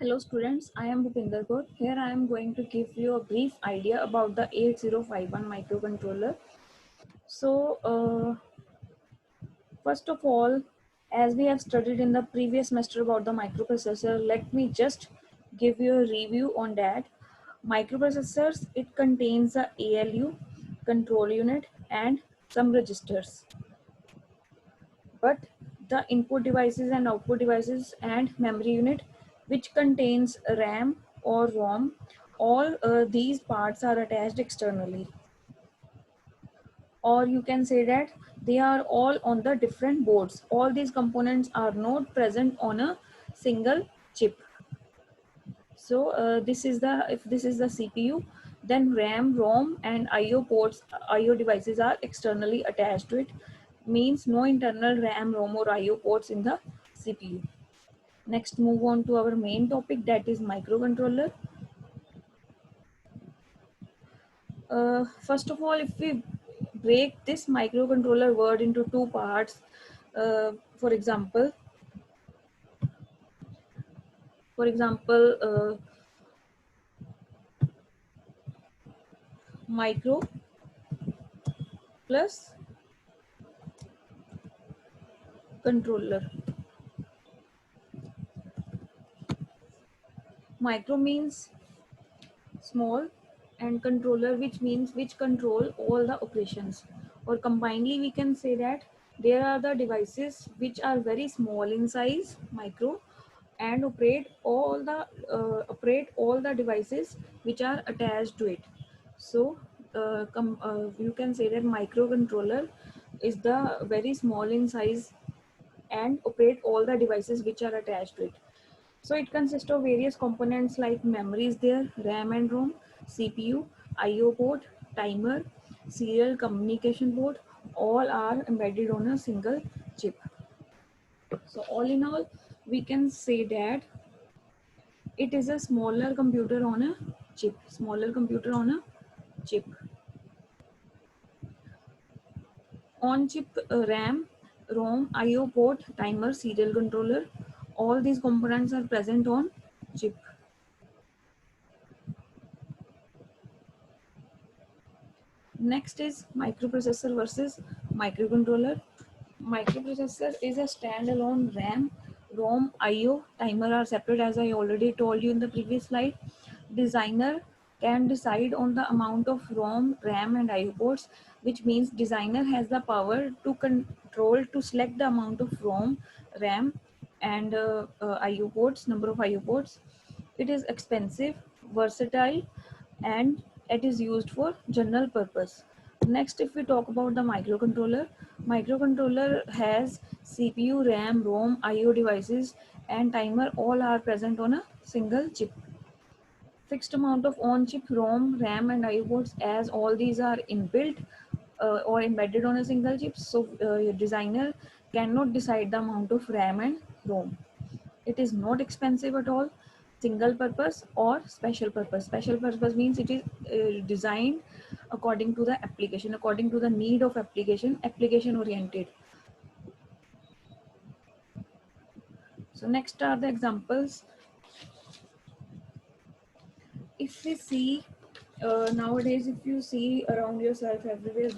Hello students, I am Bhupinder Kaur. Here I am going to give you a brief idea about the 8051 microcontroller. So, first of all, as we have studied in the previous semester about the microprocessor, let me just give you a review on that. Microprocessors, it contains a ALU, control unit and some registers. But the input devices and output devices and memory unit which contains RAM or ROM, all these parts are attached externally, or you can say that they are all on the different boards. All these components are not present on a single chip. So this is the if this is the CPU, then RAM, ROM and IO ports, IO devices are externally attached to it. Means no internal RAM, ROM or IO ports in the CPU. Next, move on to our main topic, that is microcontroller. First of all, if we break this microcontroller word into two parts, uh, for example, for example, micro plus controller. Micro means small and controller, which means which control all the operations, or combinedly we can say that there are the devices which are very small in size, micro, and operate all the devices which are attached to it. So you can say that microcontroller is the very small in size and operate all the devices which are attached to it. So it consists of various components like memory is there, RAM and ROM, CPU, IO port, timer, serial communication port, all are embedded on a single chip. So all in all, we can say that it is a smaller computer on a chip, smaller computer on a chip. On chip RAM, ROM, IO port, timer, serial controller, all these components are present on chip. Next is microprocessor versus microcontroller. Microprocessor is a standalone RAM, ROM, IO, timer are separate as I already told you in the previous slide. Designer can decide on the amount of ROM, RAM and IO ports, which means designer has the power to control to select the amount of ROM, RAM and IO ports, number of IO ports. It is expensive, versatile and it is used for general purpose. Next, if we talk about the microcontroller, microcontroller has CPU, RAM, ROM, IO devices and timer, all are present on a single chip. Fixed amount of on-chip ROM, RAM and IO ports, as all these are inbuilt or embedded on a single chip, so your designer cannot decide the amount of RAM and ROM. It is not expensive at all. Single purpose or special purpose. Special purpose means it is designed according to the application, according to the need of application, application oriented. So next are the examples. If we see nowadays, if you see around yourself everywhere,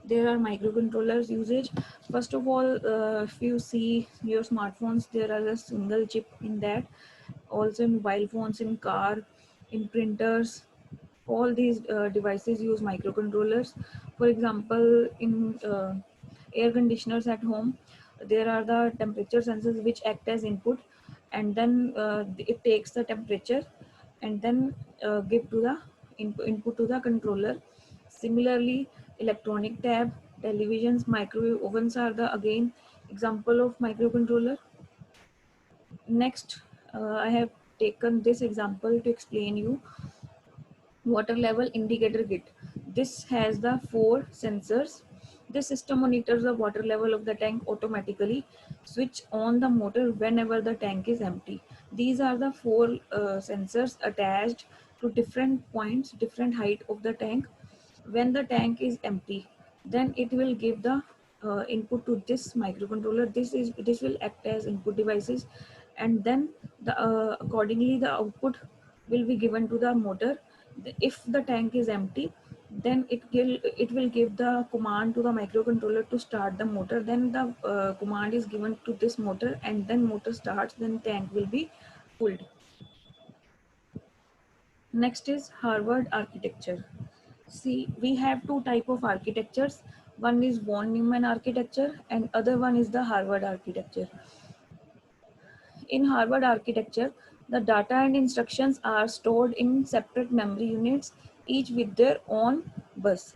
there are microcontrollers usage. First of all, if you see your smartphones, there are a single chip in that. Also mobile phones, in car, in printers, all these devices use microcontrollers. For example, in air conditioners at home, there are the temperature sensors which act as input, and then it takes the temperature and then give to the input to the controller. Similarly, electronic tab, televisions, microwave ovens are the again example of microcontroller. Next, I have taken this example to explain you water level indicator kit. This has the 4 sensors. This system monitors the water level of the tank automatically. Switch on the motor whenever the tank is empty. These are the 4 sensors attached to different points, different height of the tank. When the tank is empty, then it will give the input to this microcontroller. This will act as input devices, and then accordingly the output will be given to the motor. If the tank is empty, then it will give the command to the microcontroller to start the motor. Then the command is given to this motor, and then motor starts, then tank will be pulled. Next is Harvard architecture. See, we have two type of architectures. One is von Neumann architecture and other one is the Harvard architecture. In Harvard architecture, the data and instructions are stored in separate memory units, each with their own bus,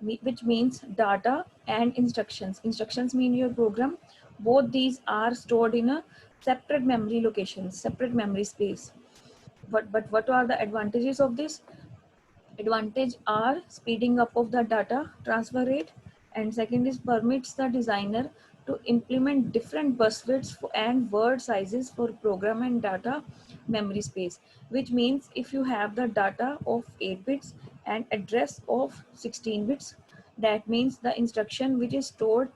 which means data and instructions. Instructions mean your program. Both these are stored in a separate memory location, separate memory space. But what are the advantages of this? Advantage are speeding up of the data transfer rate, and second is permits the designer to implement different bus widths and word sizes for program and data memory space, which means if you have the data of 8 bits and address of 16 bits, that means the instruction which is stored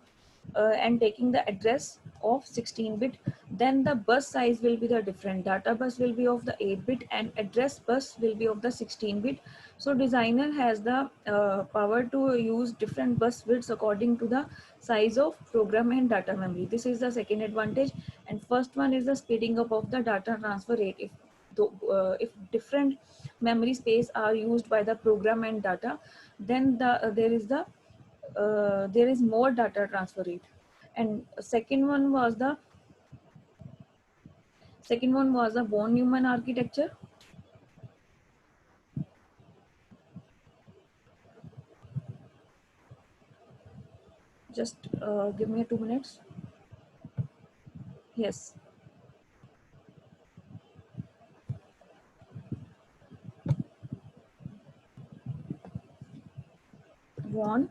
and taking the address of 16-bit, then the bus size will be the different. Data bus will be of the 8-bit and address bus will be of the 16-bit. So designer has the power to use different bus widths according to the size of program and data memory. This is the second advantage, and first one is the speeding up of the data transfer rate. If different memory space are used by the program and data, then there is more data transfer rate. And second one was the von Neumann architecture. Just give me 2 minutes. Yes, von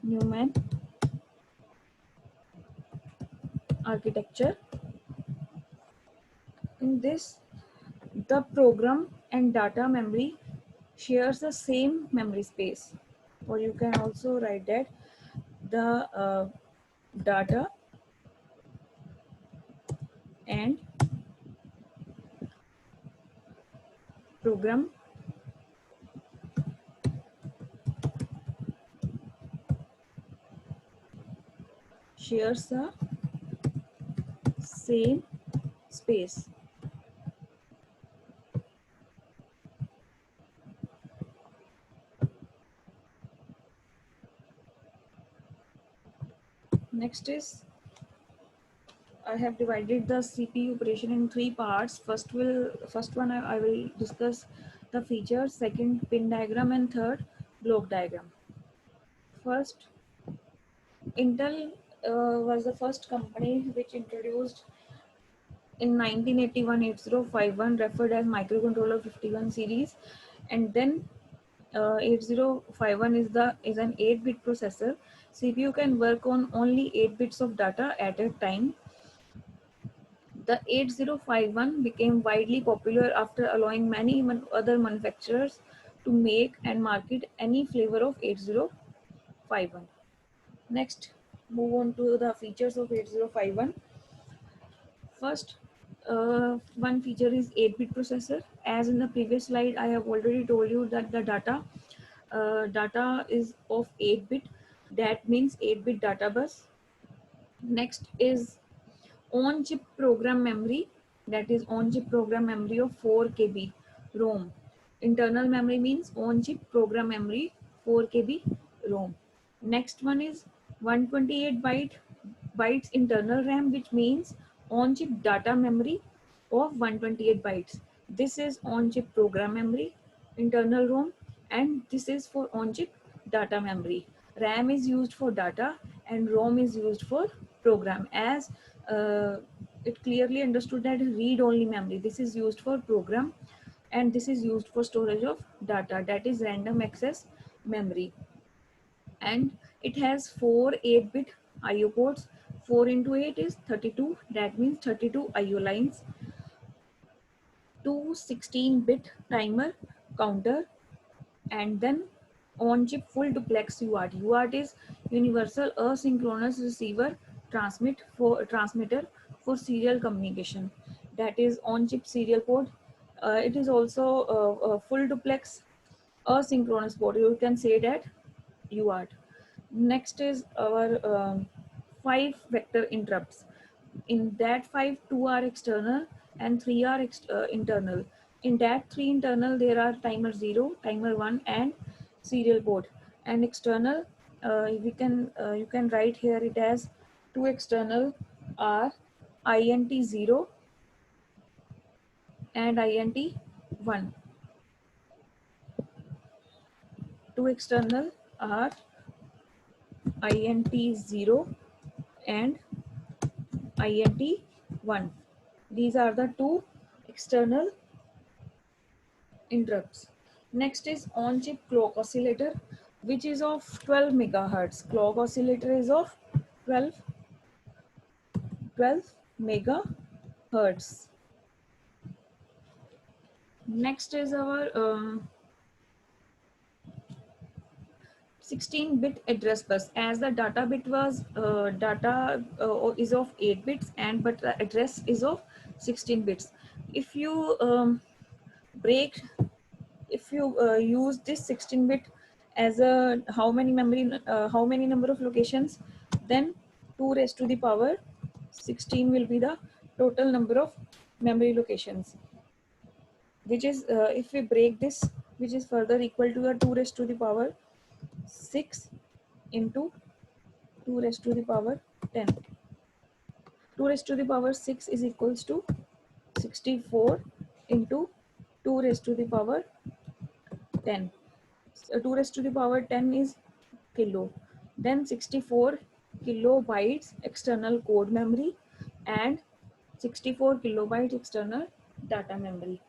Neumann architecture. In this, the program and data memory shares the same memory space, or you can also write that the data and program shares the same space. Next is, I have divided the CPU operation in three parts. First one I will discuss the features, second pin diagram, and third block diagram. First, Intel was the first company which introduced in 1981 8051, referred as microcontroller 51 series, and then 8051 is an 8-bit processor. CPU can work on only 8 bits of data at a time. The 8051 became widely popular after allowing many other manufacturers to make and market any flavor of 8051. Next, move on to the features of 8051. First, one feature is 8-bit processor. As in the previous slide, I have already told you that the data is of 8-bit. That means 8-bit data bus. Next is on-chip program memory, that is on-chip program memory of 4 KB ROM. Internal memory means on-chip program memory 4 KB ROM. Next one is 128 bytes internal RAM, which means on-chip data memory of 128 bytes. This is on-chip program memory, internal ROM, and this is for on-chip data memory. RAM is used for data and ROM is used for program, as it clearly understood that read-only memory. This is used for program and this is used for storage of data, that is random access memory. And it has 4 8-bit IO ports. 4 into 8 is 32, that means 32 IO lines. 2 16-bit timer counter, and then on-chip full duplex UART. UART is universal asynchronous receiver transmitter for serial communication, that is on-chip serial port. It is also a full duplex asynchronous port. You can say that UART. Next is our 5 vector interrupts. In that 5, 2 are external and 3 are internal. In that 3 internal, there are timer 0, timer 1, and serial port. And external, you can write here it as 2 external are INT 0 and INT 1. 2 external are INT 0 and INT 1. These are the 2 external interrupts. Next is on-chip clock oscillator, which is of 12 megahertz. Clock oscillator is of 12 megahertz. Next is our 16-bit address bus. As the data bit was data is of 8 bits, and but the address is of 16 bits. If you break if you use this 16-bit as a how many number of locations, then 2 raised to the power 16 will be the total number of memory locations, which is if we break this, which is further equal to the 2 raised to the power 6 into 2 raised to the power 10. 2 raised to the power 6 is equals to 64 into 2 raised to the power 10. 2 raised to the power 10 is kilo. Then 64 kilobytes external code memory and 64 kilobytes external data memory.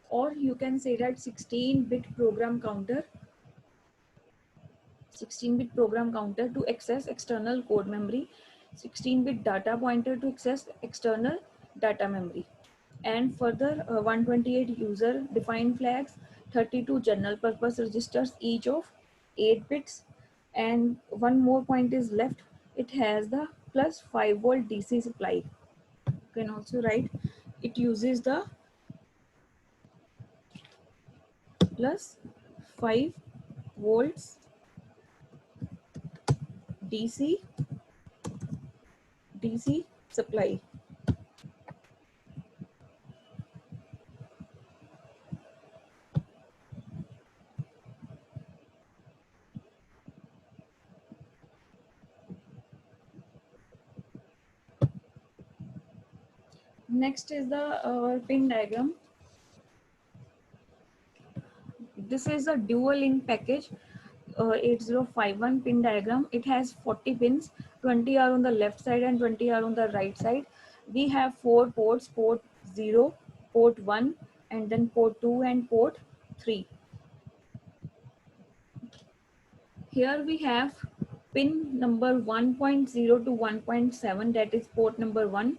Or you can say that 16-bit program counter 16-bit program counter to access external code memory, 16-bit data pointer to access external data memory, and further 128 user defined flags, 32 general purpose registers, each of 8 bits. And one more point is left, it has the plus 5 volt DC supply. You can also write it uses the plus 5 volts DC supply. Next is the pin diagram. This is a dual link package 8051 pin diagram. It has 40 pins, 20 are on the left side and 20 are on the right side. We have 4 ports, port 0, port 1, and then port 2 and port 3. Here we have pin number 1.0 to 1.7, that is port number 1.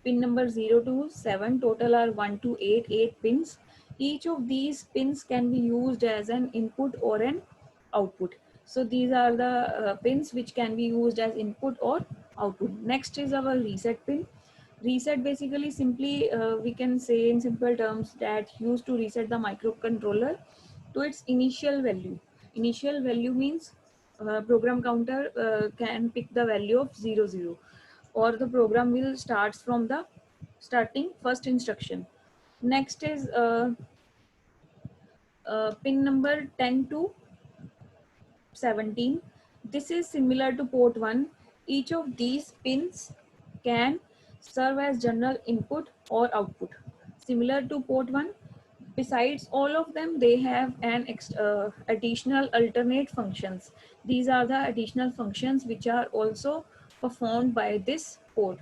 Pin number 0 to 7, total are 1 to 8, 8 pins. Each of these pins can be used as an input or an output. So these are the pins which can be used as input or output. Next is our reset pin. Reset basically simply we can say in simple terms that used to reset the microcontroller to its initial value. Initial value means program counter can pick the value of 00, or the program will starts from the starting first instruction. Next is pin number 10 to 17. This is similar to port 1. Each of these pins can serve as general input or output. Similar to port 1, besides all of them, they have an additional alternate functions. These are the additional functions which are also performed by this port.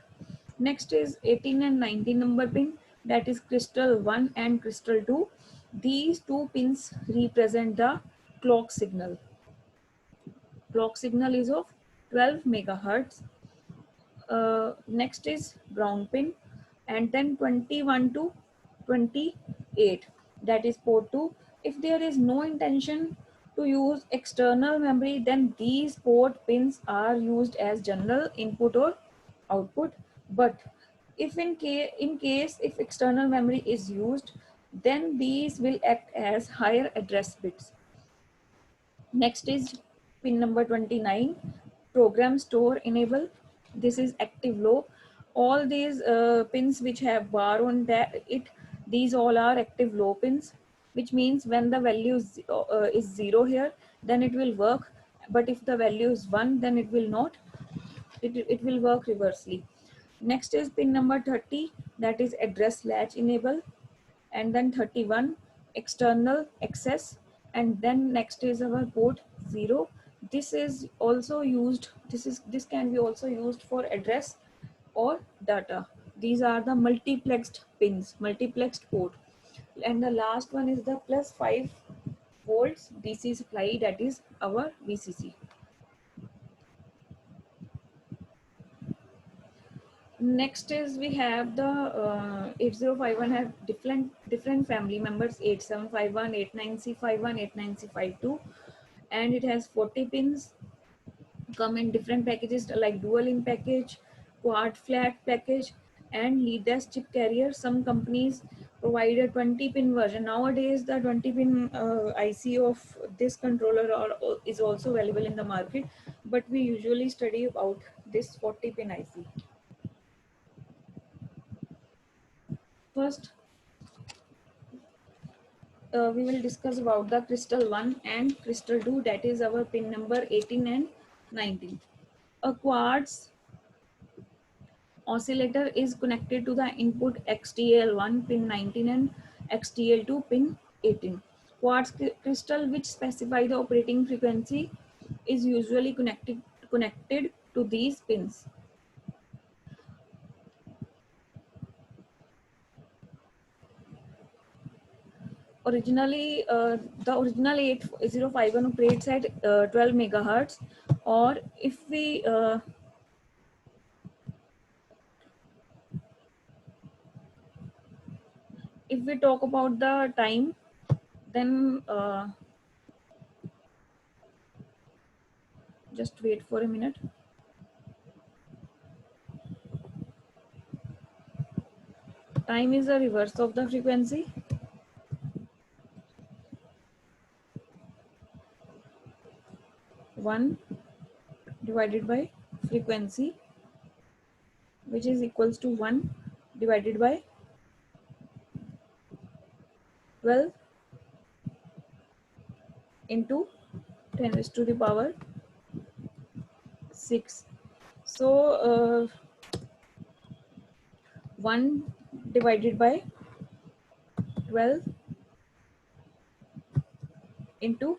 Next is 18 and 19 number pin, that is crystal 1 and crystal 2. These two pins represent the clock signal. Clock signal is of 12 megahertz. Next is ground pin, and then 21 to 28, that is port 2. If there is no intention to use external memory, then these port pins are used as general input or output. But If in case if external memory is used, then these will act as higher address bits. Next is pin number 29, program store enable. This is active low. All these pins which have bar on that it, these all are active low pins, which means when the value is 0 here, then it will work. But if the value is 1, then it will not. It will work reversely. Next is pin number 30, that is address latch enable, and then 31 external access, and then next is our port 0. This is also used, this can be also used for address or data. These are the multiplexed pins, multiplexed port. And the last one is the plus 5 volts DC supply, that is our VCC. Next is we have the 8051 have different family members, 8751, 89C51, 89C52, and it has 40 pins, come in different packages like dual in package, quad flat package, and leadless chip carrier. Some companies provide a 20 pin version. Nowadays the 20 pin IC of this controller is also available in the market, but we usually study about this 40 pin IC. First, we will discuss about the crystal 1 and crystal 2, that is our pin number 18 and 19. A quartz oscillator is connected to the input XTL1 pin 19 and XTL2 pin 18. Quartz crystal which specify the operating frequency is usually connected to these pins. Originally, the original 8051 operates at 12 megahertz, or if we talk about the time, then just wait for a minute. Time is the reverse of the frequency. One divided by frequency, which is equals to 1 divided by 12 into 10 raised to the power 6. So 1 divided by 12 into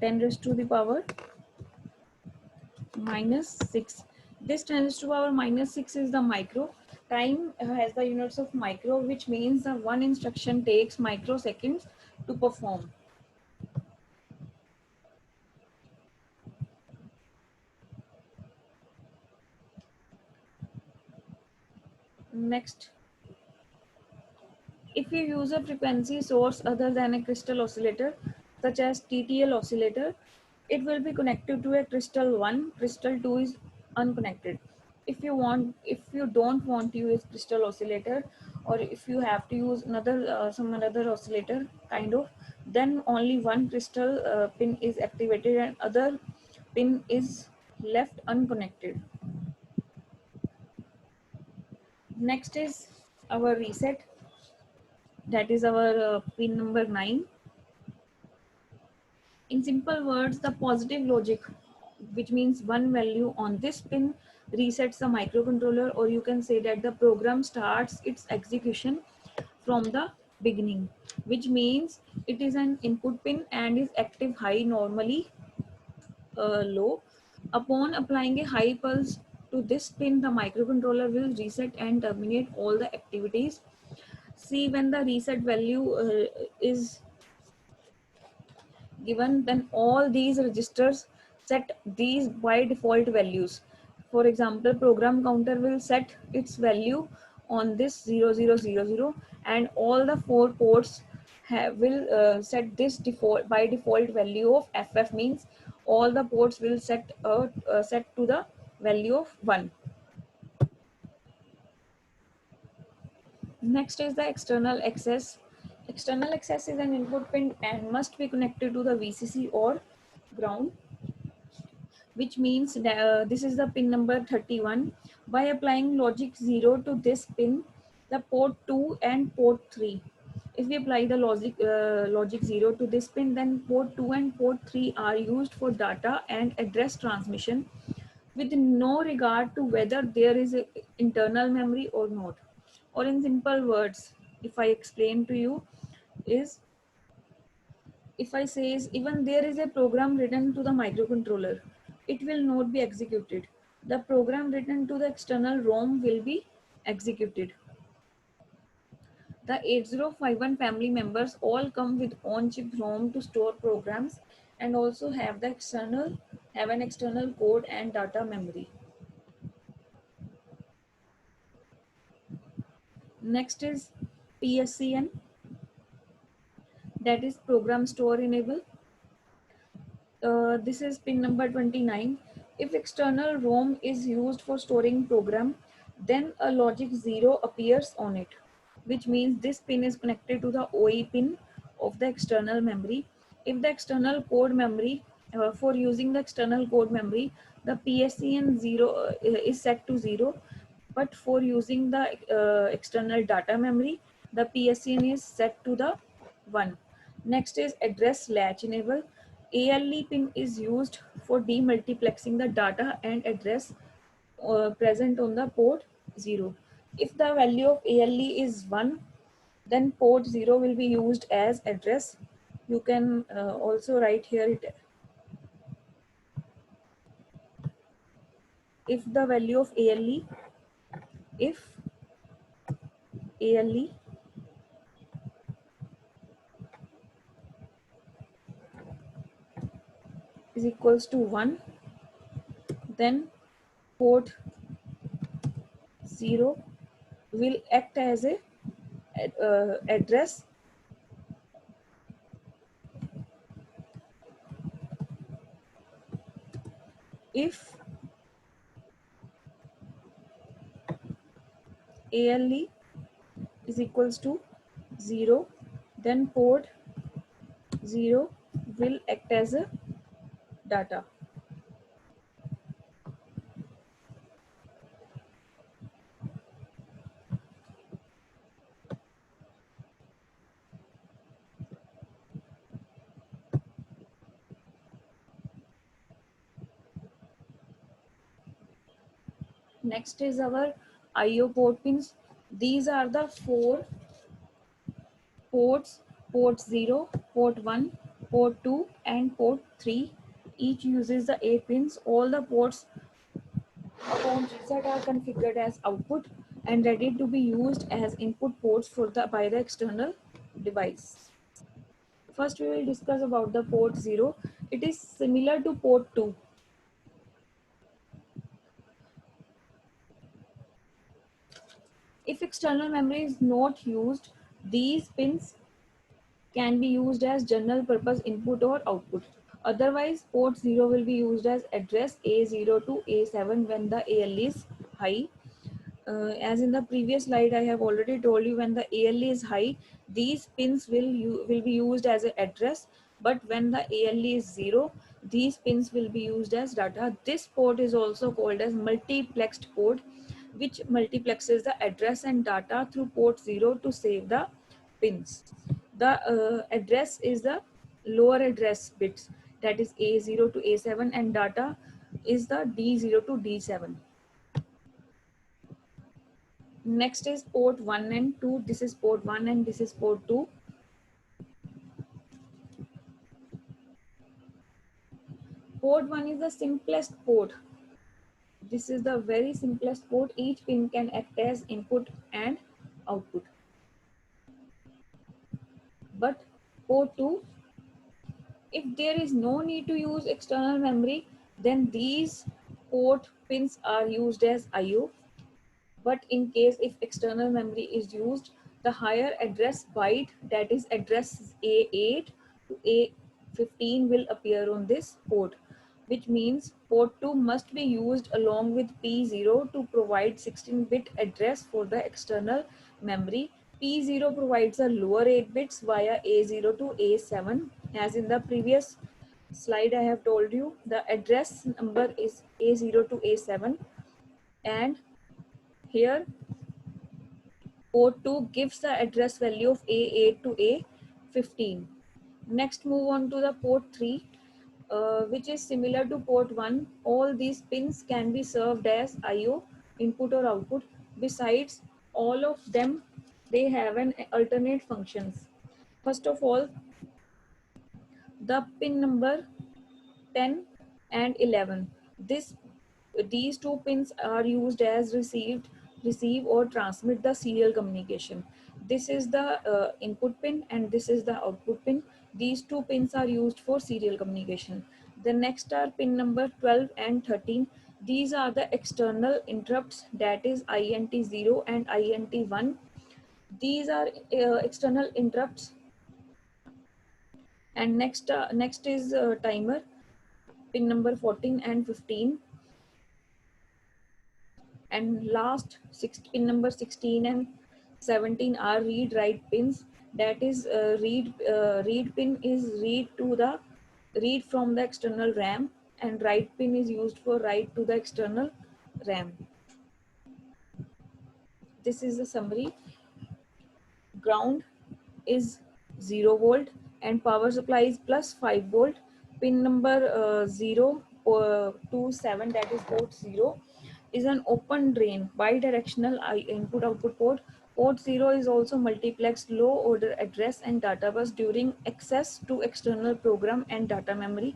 10 raised to the power minus 6. This 10 raised to the power minus 6 is the micro. Time has the units of micro, which means the one instruction takes microseconds to perform. Next, if you use a frequency source other than a crystal oscillator, such as TTL oscillator, it will be connected to a crystal 1, crystal 2 is unconnected. If you don't want to use crystal oscillator, or if you have to use some another oscillator kind of, then only one crystal pin is activated and other pin is left unconnected. Next is our reset, that is our pin number 9. In simple words, the positive logic, which means one value on this pin, resets the microcontroller, or you can say that the program starts its execution from the beginning, which means it is an input pin and is active high, normally low. Upon applying a high pulse to this pin, the microcontroller will reset and terminate all the activities. See, when the reset value is given, then all these registers set these by default values. For example, program counter will set its value on this 0000, and all the 4 ports will set this default by default value of FF, means all the ports will set to the value of 1. Next is the external access. External access is an input pin and must be connected to the VCC or ground, which means that, this is the pin number 31. By applying logic 0 to this pin, the port 2 and port 3. If we apply the logic 0 to this pin, then port 2 and port 3 are used for data and address transmission with no regard to whether there is a internal memory or not. Or in simple words, if I explain to you, is if I say is even there is a program written to the microcontroller, it will not be executed. The program written to the external ROM will be executed. The 8051 family members all come with on-chip ROM to store programs and also have an external code and data memory. Next is PSEN, that is program store enable. This is pin number 29. If external ROM is used for storing program, then a logic 0 appears on it, which means this pin is connected to the OE pin of the external memory. If the external code memory, for using the external code memory, the PSEN 0 is set to 0, but for using the external data memory, the PSEN is set to the 1. Next is address latch enable. ALE pin is used for demultiplexing the data and address present on the port 0. If the value of ALE is 1, then port 0 will be used as address. You can also write here it. If the value of if ALE is equals to 1, then port 0 will act as a address. If ALE is equals to 0, then port 0 will act as a data. Next is our IO port pins. These are the 4 ports: port 0, port 1, port 2 and port 3. Each uses the 8 pins. All the ports upon reset are configured as output and ready to be used as input ports by the external device. First we will discuss about the port 0. It is similar to port 2. If external memory is not used, these pins can be used as general purpose input or output. Otherwise, port 0 will be used as address A0 to A7 when the AL is high. As in the previous slide, I have already told you, when the AL is high, these pins will be used as an address. But when the AL is 0, these pins will be used as data. This port is also called as multiplexed port, which multiplexes the address and data through port 0 to save the pins. The address is the lower address bits, that is A0 to A7, and data is the D0 to D7. Next is port 1 and 2. This is port 1 and this is port 2. Port 1 is the simplest port. This is the very simplest port. Each pin can act as input and output. But port 2, if there is no need to use external memory, then these port pins are used as IO. But in case if external memory is used, the higher address byte, that is address A8 to A15, will appear on this port, which means Port 2 must be used along with P0 to provide 16-bit address for the external memory. P0 provides a lower 8 bits via A0 to A7. As in the previous slide I have told you, the address number is A0 to A7, and here port 2 gives the address value of A8 to A15. Next, move on to the port 3, which is similar to port 1. All these pins can be served as IO, input or output. Besides, all of them, they have an alternate functions. First of all, the pin number 10 and 11. These two pins are used as receive or transmit the serial communication. This is the input pin and this is the output pin. These two pins are used for serial communication. The next are pin number 12 and 13. These are the external interrupts, that is INT0 and INT1. These are external interrupts. And next is timer, pin number 14 and 15. And last pin number 16 and 17 are read write pins. That is read pin is read from the external RAM, and write pin is used for write to the external RAM. This is the summary. Ground is 0 volt and power supply is plus 5 volt. Pin number 0 to 7, that is port 0, is an open drain bidirectional input output port. Port 0 is also multiplexed low order address and data bus during access to external program and data memory.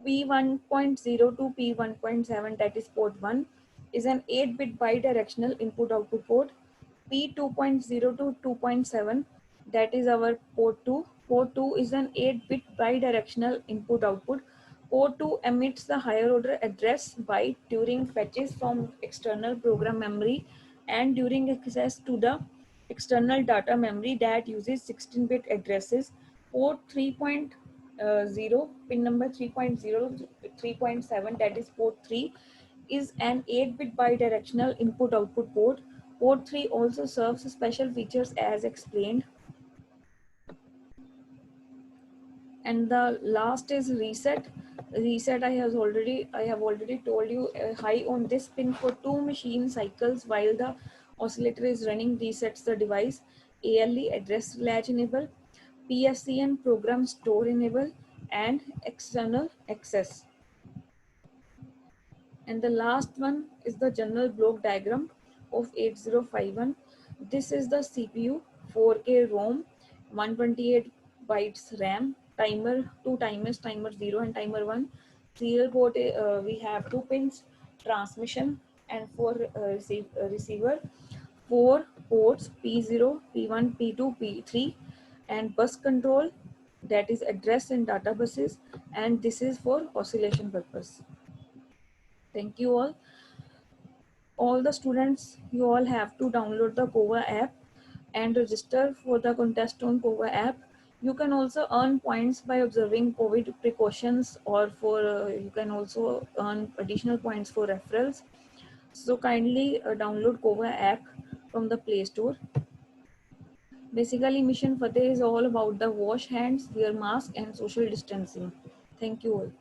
P1.0 to P1.7, that is port 1, is an 8-bit bidirectional input output port. P2.0 to 2.7, that is our port 2. Port 2 is an 8-bit bidirectional input output. Port 2 emits the higher order address byte during fetches from external program memory and during access to the external data memory that uses 16-bit addresses. Port 3.0, pin number 3.0 to 3.7, that is port 3, is an 8-bit bidirectional input output port. Port 3 also serves special features as explained. And the last is reset. Reset, I have already told you, high on this pin for 2 machine cycles while the oscillator is running resets the device. ALE, address latch enable, PSEN, program store enable, and external access. And the last one is the general block diagram of 8051. This is the CPU, 4K ROM, 128 bytes RAM, timer, two timers, timer 0 and timer 1. Serial port, we have 2 pins, transmission and 4 receiver, 4 ports P0, P1, P2, P3, and bus control, that is address and data buses, and this is for oscillation purpose. Thank you all. All the students, you all have to download the COVA app and register for the contest on COVA app. You can also earn points by observing COVID precautions, or you can also earn additional points for referrals. So kindly download COVA app from the Play Store. Basically, Mission Fateh is all about the wash hands, wear mask and social distancing. Thank you all.